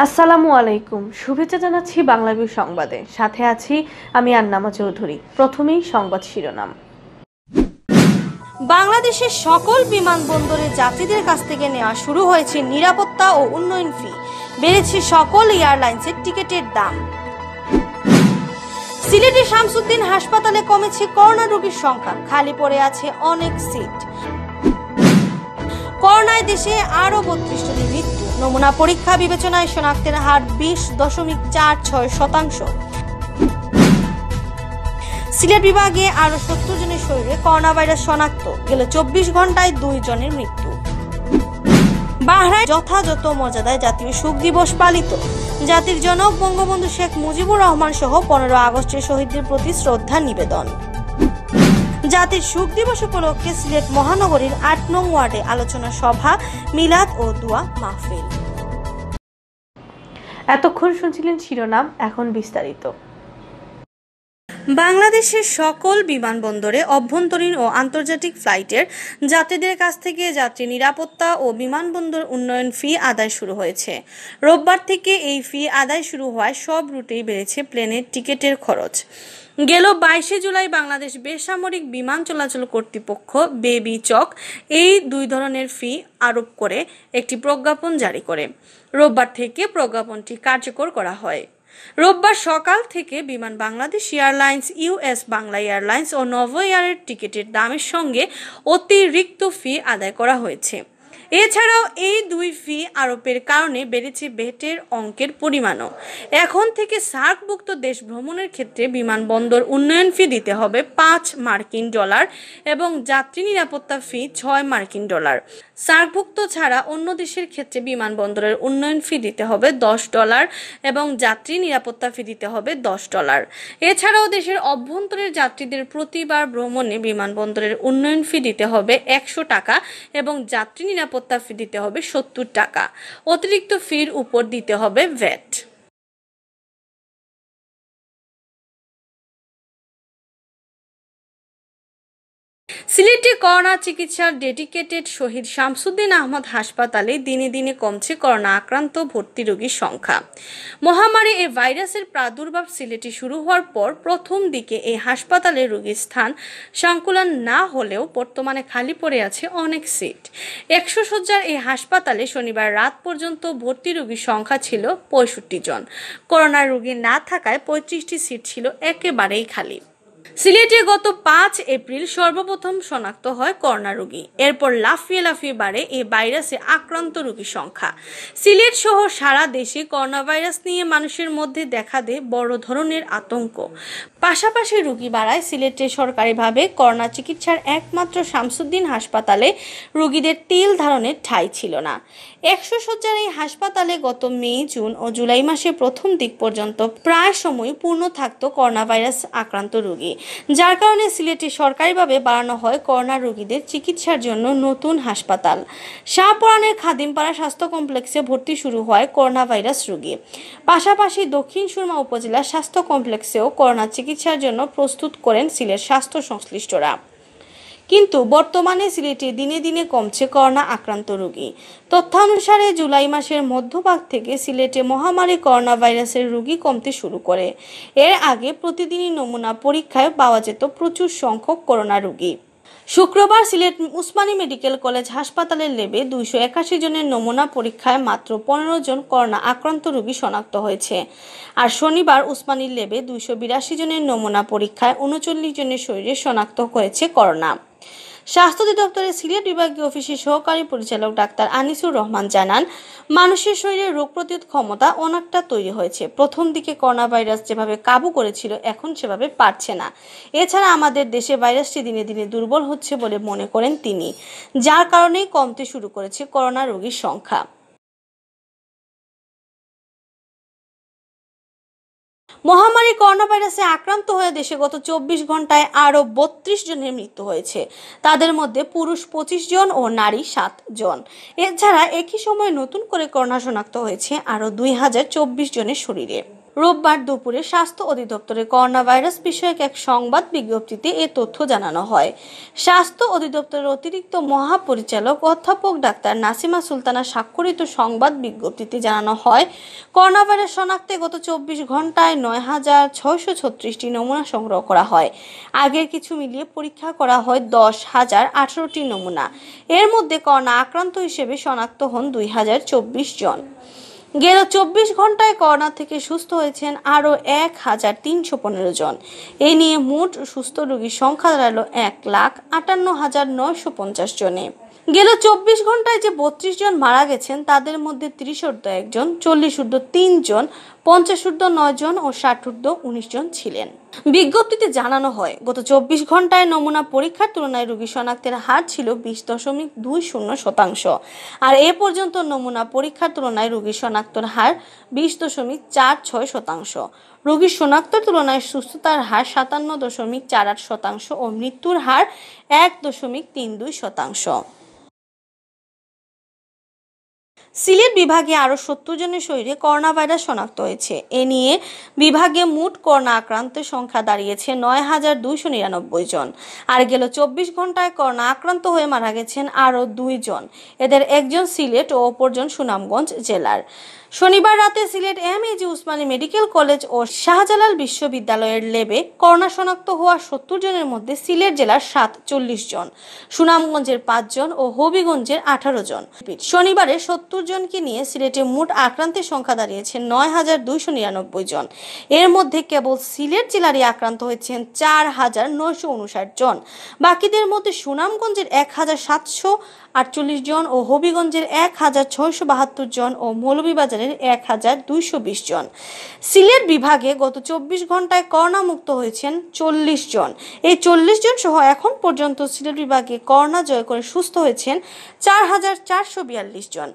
আসসালামু আলাইকুম। শুভেচ্ছা জানাচ্ছি বাংলাভিউ সংবাদে। সাথে আছি আমি আন্নামা চৌধুরী। প্রথমেই সংবাদ শিরোনাম। বাংলাদেশের সকল বিমানবন্দরে যাত্রীদের কাছ থেকে নেওয়া শুরু হয়েছে নিরাপত্তা ও উন্নয়ন ফি। বেড়েছে সকল এয়ারলাইন্সের টিকিটের দাম। সিলেটের শামসুদ্দিন হাসপাতালে কমেছে করোনা রোগীর সংখ্যা, খালি পড়ে আছে অনেক সিট। করোনায় দেশে আরো ৩২ জনের মৃত্যু। নমুনা পরীক্ষা বিবেচনায় শনাক্তের হার 20.46%। সিলেট বিভাগে আরো ৭০ জনের শরীরে করোনা ভাইরাস শনাক্ত, গেল ২৪ ঘন্টায় ২ জনের মৃত্যু। বাহরাইন যথাযথ মর্যাদায় জাতীয় শোক দিবস পালিত। জাতির জনক বঙ্গবন্ধু শেখ মুজিবুর রহমান সহ ১৫ আগস্টের শহীদদের প্রতি শ্রদ্ধা নিবেদন। জাতির শোক দিবস উপলক্ষে সিলেট মহানগরীর ৮ নং ওয়ার্ডে আলোচনা সভা, মিলাদ ও দোয়া মাহফিল। এতক্ষণ শুনছিলেন শিরোনাম, এখন বিস্তারিত। বাংলাদেশের সকল বিমানবন্দরে অভ্যন্তরীণ ও আন্তর্জাতিক ফ্লাইটের যাত্রীদের কাছ থেকে যাত্রী নিরাপত্তা ও বিমানবন্দর উন্নয়ন ফি আদায় শুরু হয়েছে। রোববার থেকে এই ফি আদায় শুরু হওয়ায় সব রুটেই বেড়েছে প্লেনের টিকিটের খরচ। গেল ২২ জুলাই বাংলাদেশ বেসামরিক বিমান চলাচল কর্তৃপক্ষ বেবিচক এই দুই ধরনের ফি আরোপ করে একটি প্রজ্ঞাপন জারি করে। রোববার থেকে প্রজ্ঞাপনটি কার্যকর করা হয়। রোববার সকাল থেকে Biman Bangladesh airlines, US Bangla airlines ও নভো এয়ারের টিকিটের দামের সঙ্গে অতিরিক্ত ফি আদায় করা হয়েছে। এছাড়াও এই দুই ফি আরোপের কারণে বেড়েছে ভ্যাটের অঙ্কের পরিমাণও। এখন থেকে সার্কভুক্ত দেশ ভ্রমণের ক্ষেত্রে বিমানবন্দর উন্নয়ন ফি দিতে হবে $৫ এবং যাত্রী নিরাপত্তা ফি $৬। সার্কভুক্ত ছাড়া অন্য দেশের ক্ষেত্রে বিমানবন্দরের উন্নয়ন ফি দিতে হবে $10 এবং যাত্রী নিরাপত্তা ফি দিতে হবে $10। এছাড়াও দেশের অভ্যন্তরের যাত্রীদের প্রতিবার ভ্রমণে বিমানবন্দরের উন্নয়ন ফি দিতে হবে $100 এবং যাত্রী নিরাপত্তা ফি দিতে হবে $70। অতিরিক্ত ফির উপর দিতে হবে ভ্যাট। সিলেটে করোনা চিকিৎসার ডেডিকেটেড শহীদ শামসুদ্দিন আহমদ হাসপাতালে দিনে দিনে কমছে করোনা আক্রান্ত ভর্তি রোগীর সংখ্যা। মহামারী এ ভাইরাসের প্রাদুর্ভাব সিলেটে শুরু হওয়ার পর প্রথম দিকে এই হাসপাতালে রোগীর স্থান সংকুলান না হলেও বর্তমানে খালি পড়ে আছে অনেক সিট। ১০০ শয্যার এই হাসপাতালে শনিবার রাত পর্যন্ত ভর্তি রোগীর সংখ্যা ছিল ৬৫ জন। করোনা রোগী না থাকায় ৩৫টি সিট ছিল একেবারেই খালি। সিলেটে গত ৫ এপ্রিল সর্বপ্রথম শনাক্ত হয় করোনা রোগী। এরপর লাফিয়ে লাফিয়ে বাড়ে এই ভাইরাসে আক্রান্ত রোগীর সংখ্যা। সিলেট সহ সারা দেশে করোনা ভাইরাস নিয়ে মানুষের মধ্যে দেখা দেয় বড় ধরনের আতঙ্ক। পাশাপাশি রোগী বাড়ায় সিলেটে সরকারিভাবে করোনা চিকিৎসার একমাত্র শামসুদ্দিন হাসপাতালে রোগীদের তিল ধারণের ঠাঁই ছিল না। ১০০ শয্যার এই হাসপাতালে গত মে, জুন ও জুলাই মাসে প্রথম দিক পর্যন্ত প্রায় সময় পূর্ণ থাকত করোনা ভাইরাস আক্রান্ত রোগী, যার কারণে সিলেটে সরকারিভাবে বাড়ানো হয় করোনা রোগীদের চিকিৎসার জন্য নতুন হাসপাতাল। শাহপরানের খাদিমপাড়া স্বাস্থ্য কমপ্লেক্সে ভর্তি শুরু হয় করোনা ভাইরাস রোগী। পাশাপাশি দক্ষিণ সুরমা উপজেলা স্বাস্থ্য কমপ্লেক্সেও করোনা চিকিৎসার জন্য প্রস্তুত করেন সিলেট স্বাস্থ্য সংশ্লিষ্টরা। কিন্তু বর্তমানে সিলেটে দিনে দিনে কমছে করোনা আক্রান্ত রোগী। তথ্যানুসারে জুলাই মাসের মধ্যভাগ থেকে সিলেটে মহামারী করোনা ভাইরাসের রোগী কমতে শুরু করে। এর আগে প্রতিদিনই নমুনা পরীক্ষায় পাওয়া যেত প্রচুর সংখ্যক করোনা রোগী। শুক্রবার সিলেট উসমানী মেডিকেল কলেজ হাসপাতালের ল্যাবে ২৮১ জনের নমুনা পরীক্ষায় মাত্র ১৫ জন করোনা আক্রান্ত রোগী শনাক্ত হয়েছে। আর শনিবার উসমানীর ল্যাবে ২৮২ জনের নমুনা পরীক্ষায় ৩৯ জনের শরীরে শনাক্ত হয়েছে করোনা। স্বাস্থ্য অধিদপ্তরের সিলেট বিভাগীয় অফিসের সহকারী পরিচালক ডাক্তার আনিসুর রহমান জানান, মানুষের শরীরে রোগ প্রতিরোধ ক্ষমতা অনেকটা তৈরি হয়েছে। প্রথম দিকে করোনা ভাইরাস যেভাবে কাবু করেছিল এখন সেভাবে পারছে না। এছাড়া আমাদের দেশে ভাইরাসটি দিনে দিনে দুর্বল হচ্ছে বলে মনে করেন তিনি, যার কারণেই কমতে শুরু করেছে করোনা রোগীর সংখ্যা। মহামারী করোনা ভাইরাসে আক্রান্ত হয়ে দেশে গত ২৪ ঘন্টায় আরও ৩২ জনের মৃত্যু হয়েছে। তাদের মধ্যে পুরুষ ২৫ জন ও নারী ৭ জন। এছাড়া একই সময়ে নতুন করে করোনা শনাক্ত হয়েছে আরও ২০২৪ জনের শরীরে। রোববার দুপুরে স্বাস্থ্য অধিদপ্তরের করোনা ভাইরাস বিষয়ক এক সংবাদ বিজ্ঞপ্তিতে এ তথ্য জানানো হয়। স্বাস্থ্য অধিদপ্তরের অতিরিক্ত মহাপরিচালক অধ্যাপক ডাক্তার নাসিমা সুলতানা স্বাক্ষরিত সংবাদ বিজ্ঞপ্তিতে জানানো হয়, করোনা ভাইরাস শনাক্তে গত 24 ঘন্টায় 9,636টি নমুনা সংগ্রহ করা হয়। আগের কিছু মিলিয়ে পরীক্ষা করা হয় 10,018টি নমুনা। এর মধ্যে করোনা আক্রান্ত হিসেবে শনাক্ত হন 2,024 জন। গেল 24 ঘন্টায় করোনা থেকে সুস্থ হয়েছেন আরও 1,315 জন। এ নিয়ে মোট সুস্থ রোগীর সংখ্যা দাঁড়ালো 1,58,950 জনে। গেল 24 ঘন্টায় যে 32 জন মারা গেছেন তাদের মধ্যে 30 জন, 40 3 জন, 50 9 জন ও 60 19 জন ছিলেন। বিজ্ঞপ্তিতে জানানো হয়, গত 24 ঘন্টায় নমুনা পরীক্ষার তুলনায় রোগী শনাক্তের হার ছিল 20.20%, আর এ পর্যন্ত নমুনা পরীক্ষার তুলনায় রোগী শনাক্তের হার 20.46%। রোগীর শনাক্তের তুলনায় সুস্থতার হার 57.48% ও মৃত্যুর হার 1.32%। সিলেট বিভাগে আরও 70 জনের শরীরে করোনা ভাইরাস শনাক্ত হয়েছে। এ নিয়ে বিভাগে মোট করোনা আক্রান্তের সংখ্যা দাঁড়িয়েছে 9,299 জন। আর গেল 24 ঘন্টায় করোনা আক্রান্ত হয়ে মারা গেছেন আরও 2 জন। এদের একজন সিলেট ও অপরজন সুনামগঞ্জ জেলার। শনিবার রাতে সিলেট এম.এ.জি. উসমানী মেডিকেল কলেজ ও শাহজালাল বিশ্ববিদ্যালয়ের ল্যাবে করোনা শনাক্ত হওয়া 70 জনের মধ্যে সিলেট জেলার 40 জন, সুনামগঞ্জের 5 জন ও হবিগঞ্জের 18 জন। শনিবারে 70 জনকে নিয়ে সিলেটে মোট আক্রান্তের সংখ্যা দাঁড়িয়েছে 9,299 জন। এর মধ্যে কেবল সিলেট জেলারই আক্রান্ত হয়েছেন 4,959 জন। বাকিদের মধ্যে সুনামগঞ্জের 1,748 জন ও হবিগঞ্জের 1,672 জন ও মৌলভীবাজারের 1,220 জন। সিলেট বিভাগে গত 24 ঘন্টায় করোনা মুক্ত হয়েছেন 40 জন। এই 40 জন সহ এখন পর্যন্ত সিলেট বিভাগে করোনা জয় করে সুস্থ হয়েছেন 4,442 জন।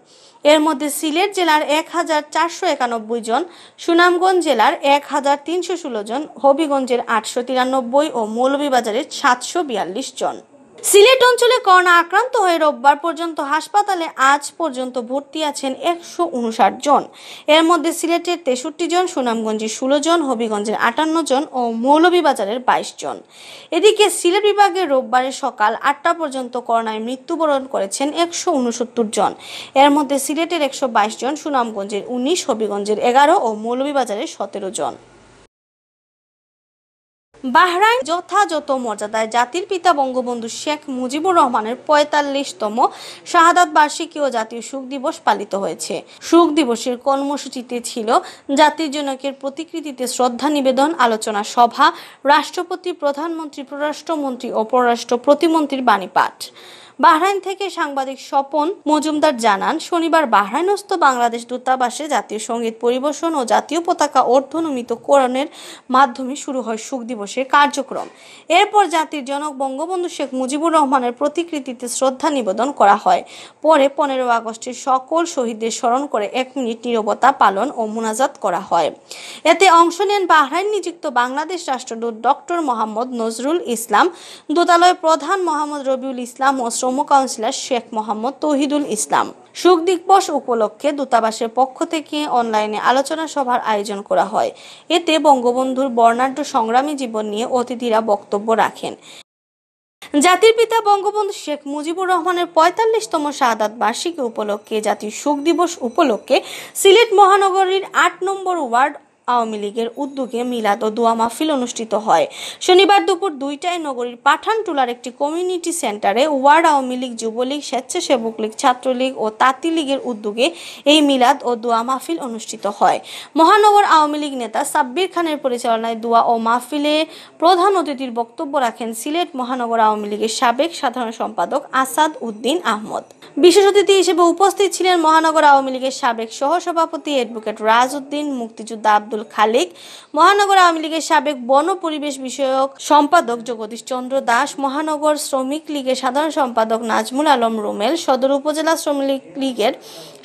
এর মধ্যে সিলেট জেলার 1,491 জন, সুনামগঞ্জ জেলার 1,316 জন, হবিগঞ্জের 893 ও মৌলভীবাজারের 742 জন। সিলেট অঞ্চলে করোনা আক্রান্ত হয়ে রোববার পর্যন্ত হাসপাতালে আজ পর্যন্ত ভর্তি আছেন 159 জন। এর মধ্যে সিলেটের 63 জন, সুনামগঞ্জের 16 জন, হবিগঞ্জের 58 জন ও মৌলভীবাজারের 22 জন। এদিকে সিলেট বিভাগে রোববারের সকাল 8টা পর্যন্ত করোনায় মৃত্যুবরণ করেছেন 169 জন। এর মধ্যে সিলেটের 122 জন, সুনামগঞ্জের 19, হবিগঞ্জের 11 ও মৌলভীবাজারের 17 জন। বাহরাইন যথাযথ মর্যাদায় জাতির পিতা বঙ্গবন্ধু শেখ মুজিবুর রহমানের 45তম শাহাদাত বার্ষিকী ও জাতীয় শোক দিবস পালিত হয়েছে। শোক দিবসের কর্মসূচিতে ছিল জাতির জনকের প্রতিকৃতিতে শ্রদ্ধা নিবেদন, আলোচনা সভা, রাষ্ট্রপতি, প্রধানমন্ত্রী, পররাষ্ট্রমন্ত্রী ও পররাষ্ট্র প্রতিমন্ত্রীর বাণী পাঠ। বাহরাইন থেকে সাংবাদিক স্বপন মজুমদার জানান, শনিবার বাহরাইনস্থ বাংলাদেশ দূতাবাসে জাতীয় সঙ্গীত পরিবেশন ও জাতীয় পতাকা অর্ধনমিতকরণের মাধ্যমে শুরু হয় শোক দিবসের কার্যক্রম। এরপর জাতির জনক বঙ্গবন্ধু শেখ মুজিবুর রহমানের প্রতিকৃতিতে শ্রদ্ধা নিবেদন করা হয়। পরে 15 আগস্টের সকল শহীদদের স্মরণ করে 1 মিনিট নীরবতা পালন ও মুনাজাত করা হয়। এতে অংশ নেন বাহরাইন নিযুক্ত বাংলাদেশ রাষ্ট্রদূত ডক্টর মোহাম্মদ নজরুল ইসলাম, দূতালয় প্রধান মোহাম্মদ রবিউল ইসলাম ও শ্রম কাউন্সিলর শেখ মোহাম্মদ তৌহিদুল ইসলাম। শোক দিবস উপলক্ষে দূতাবাসের পক্ষ থেকে অনলাইনে আলোচনা সভার আয়োজন করা হয়। এতে বঙ্গবন্ধুর বর্ণাঢ্য সংগ্রামী জীবন নিয়ে অতিথিরা বক্তব্য রাখেন। জাতির পিতা বঙ্গবন্ধু শেখ মুজিবুর রহমানের 45তম শাহাদাত বার্ষিকী উপলক্ষে জাতীয় শোক দিবস উপলক্ষে সিলেট মহানগরীর 8 নম্বর ওয়ার্ড আওয়ামী লীগের উদ্যোগে মিলাদ ও দোয়া মাহফিল অনুষ্ঠিত হয়। শনিবার দুপুর 2টায় নগরীর পাঠানটুলার একটি কমিউনিটি সেন্টারে ওয়ার্ড আওয়ামী লীগ, যুবলীগ, স্বেচ্ছাসেবক লীগ, ছাত্রলীগ ও তাঁতি লীগের উদ্যোগে এই মিলাদ ও দোয়া মাহফিল অনুষ্ঠিত হয়। মহানগর আওয়ামী লীগ নেতা সাব্বির খানের পরিচালনায় দোয়া ও মাহফিলে প্রধান অতিথির বক্তব্য রাখেন সিলেট মহানগর আওয়ামী লীগের সাবেক সাধারণ সম্পাদক আসাদ উদ্দিন আহমদ। বিশেষ অতিথি হিসেবে উপস্থিত ছিলেন মহানগর আওয়ামী লীগের সাবেক সহসভাপতি অ্যাডভোকেট রাজ উদ্দিন, মুক্তিযোদ্ধা আব্দুল খালিক, মহানগর আওয়ামী লীগের সাবেক বন পরিবেশ বিষয়ক সম্পাদক জগদীশ চন্দ্র দাস, মহানগর শ্রমিক লীগের সাধারণ সম্পাদক নাজমুল আলম রুমেল, সদর উপজেলা শ্রমিক লীগের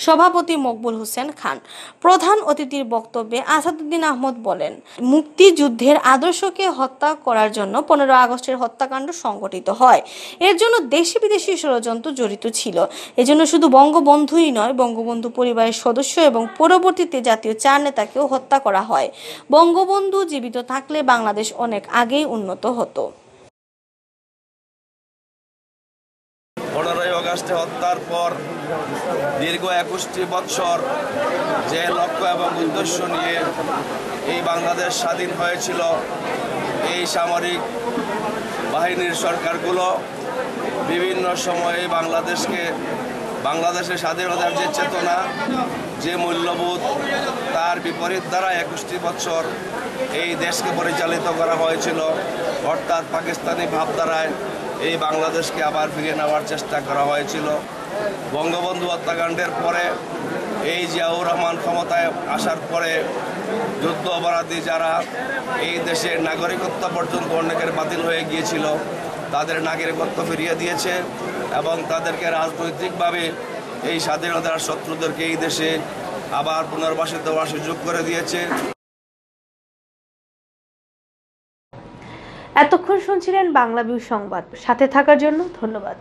সভাপতি মকবুল হোসেন খান। প্রধান অতিথির বক্তব্যে আসাদ উদ্দিন আহমদ বলেন, মুক্তিযুদ্ধের আদর্শকে হত্যা করার জন্য 15 আগস্টের হত্যাকাণ্ড সংঘটিত হয়। এর জন্য দেশি বিদেশি ষড়যন্ত্র জড়িত ছিল। এজন্য শুধু বঙ্গবন্ধুই নয়, বঙ্গবন্ধু পরিবারের সদস্য এবং পরবর্তীতে জাতীয় 4 নেতাকেও হত্যা করা হয়। বঙ্গবন্ধু জীবিত থাকলে বাংলাদেশ অনেক আগেই উন্নত হতো। 15ই আগস্টে হত্যার পর দীর্ঘ 21টি বৎসর যে লক্ষ্য এবং উদ্দেশ্য নিয়ে এই বাংলাদেশ স্বাধীন হয়েছিল, এই সামরিক বাহিনীর সরকারগুলো বিভিন্ন সময়ে বাংলাদেশের স্বাধীনতার যে চেতনা, যে মূল্যবোধ, তার বিপরীত দ্বারা 21টি বৎসর এই দেশকে পরিচালিত করা হয়েছিল। অর্থাৎ পাকিস্তানি ভাবধারায় এই বাংলাদেশকে আবার ফিরিয়ে নেওয়ার চেষ্টা করা হয়েছিল। বঙ্গবন্ধু হত্যাকাণ্ডের পরে এই জিয়াউর রহমান ক্ষমতায় আসার পরে যুদ্ধ অপরাধী যারা এই দেশের নাগরিকত্ব পর্যন্ত অনেকের বাতিল হয়ে গিয়েছিল, তাদের নাগরিকত্ব ফিরিয়ে দিয়েছে এবং তাদেরকে রাজনৈতিকভাবে এই স্বাধীনতার শত্রুদেরকে এই দেশে আবার পুনর্বাসিত হওয়ার সুযোগ করে দিয়েছে। এতক্ষণ শুনছিলেন বাংলা ভিউ সংবাদ। সাথে থাকার জন্য ধন্যবাদ।